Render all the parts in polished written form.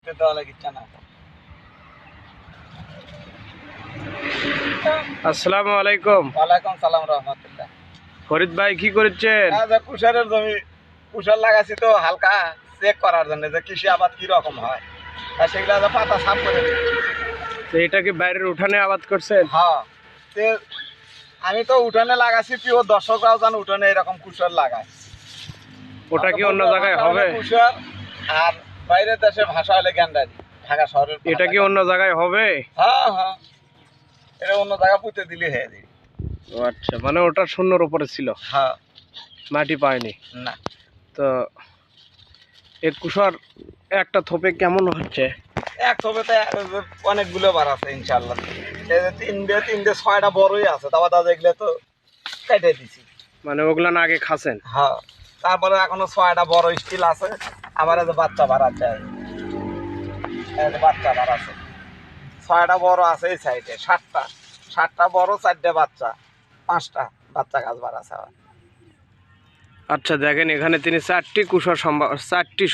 ঢুকতে দেওয়া লাগে ইচ্ছা না। আসসালামু আলাইকুম। ওয়ালাইকুম সালাম রহমতুল্লাহ। ফরিদ ভাই কি করছেন? কুশারের জমি কুশার লাগাচ্ছি তো হালকা চেক করার জন্য যে কৃষি আবাদ কি রকম হয়, আর সেগুলো পাতা সাফ করে দিই। তো এটা কি বাইরের উঠানে আবাদ করছেন? হ্যাঁ, আমি তো উঠানে লাগাচ্ছি, প্রিয় দর্শকরাও জান উঠানে এরকম কুশার লাগায়। ওটা কি অন্য জায়গায় হবে? কুশার আর বাইরের দেশের ভাষা হলে গ্যান্ডারি, ঢাকা শহরের। এটা কি অন্য জায়গায় হবে? হ্যাঁ হ্যাঁ, এটা অন্য জায়গা পুঁতে দিলে হয়ে যাবে। ও আচ্ছা, মানে ওটা শূন্যর উপরে ছিল, হ্যাঁ, মাটি পায়নি না। তো এই কুশার একটা থোপে কেমন হচ্ছে? এক থোপে তো অনেকগুলো বার আছে ইনশাল্লাহ। তিনটে ছয়টা বড়ই আছে, তারপর দাদা এগুলো তো কেটে দিছি। মানে ওগুলা না আগে খাচ্ছেন? হ্যাঁ, তারপরে এখনো ছয়টা বড় স্টিল আছে। আবার এই যে বাচ্চা বাড়াচ্ছে, বাচ্চা বাড়াচ্ছে। ছয়টা বড় আছে এই সাইডে, ষাটটা বড়, 4টে বাচ্চা, 5টা বাচ্চা গাছ বাড়াচ্ছে আবার। আচ্ছা দেখেন, এখানে তিনি 4টি কুশার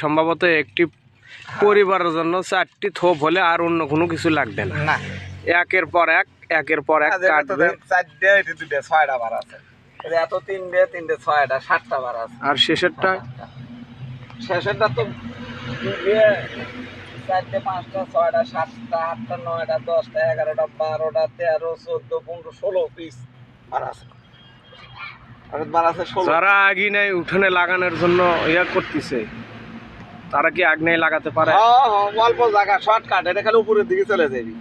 সম্ভবত একটি পরিবারের জন্য 4টি থোপ হলে আর অন্য কোনো কিছু লাগবে না। না, একের পর এক কাটবে। 4টে, 2টে, 6টা বার আছে। এত 3টে, 6টা, 7টা বার আছে। আর শেষেরটা তো 4টে, 5টা, 6টা, 7টা, 8টা, 9টা, 10টা, 11টা, 12টা, 13, 14, 15, 16 পিস বার আছে। যারা আগে নাই উঠানে লাগানোর জন্য ইয়া করতেছে, তারা কি আগ্নেয় লাগাতে পারে? অল্প জায়গা, শর্টকাট, এটা খালি উপরের দিকে চলে যাবি।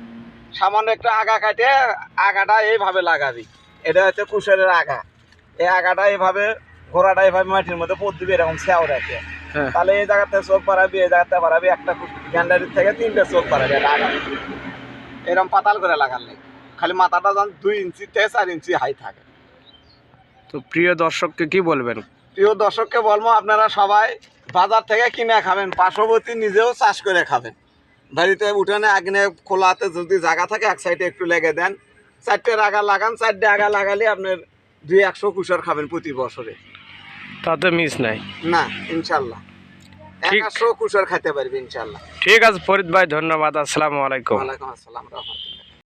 সামান্য একটা আগা কাটে আগাটা এইভাবে লাগাবি। এটা হচ্ছে কুশারের আগা। এই আগাটা এইভাবে, ঘোড়াটা এইভাবে মাটির মধ্যে পদ দিবি, এরকম সেও রাখে। তাহলে এই জায়গাতে চোখ বাড়াবি, এই জায়গাতে বাড়াবি, একটা গ্যান্ডারির থেকে 3টে চোখ বাড়াবি। এটা আগা এরকম পাতাল করে লাগালে খালি মাথাটা যেন 2 ইঞ্চি থেকে 4 ইঞ্চি হাই থাকে। তো প্রিয় দর্শককে কি বলবেন? প্রিয় দর্শককে বলবো, আপনারা সবাই বাজার থেকে কিনে খাবেন, পার্শ্ববর্তী নিজেও চাষ করে খাবেন। বাড়িতে উঠানে আগ্নে খোলাতে যদি জায়গা থাকে এক সাইডে একটু লেগে দেন, 4টে আগা লাগান। 4টে আগা লাগালে আপনার 200 কুশার খাবেন প্রতি বছরে, তাতে মিস নাই না ইনশাল্লাহ। 100 কুশার খাইতে পারবে ইনশাল্লাহ। ঠিক আছে ফরিদ ভাই, ধন্যবাদ। আসসালামু আলাইকুম। ওয়ালাইকুম আসসালাম রহমতুল্লাহ।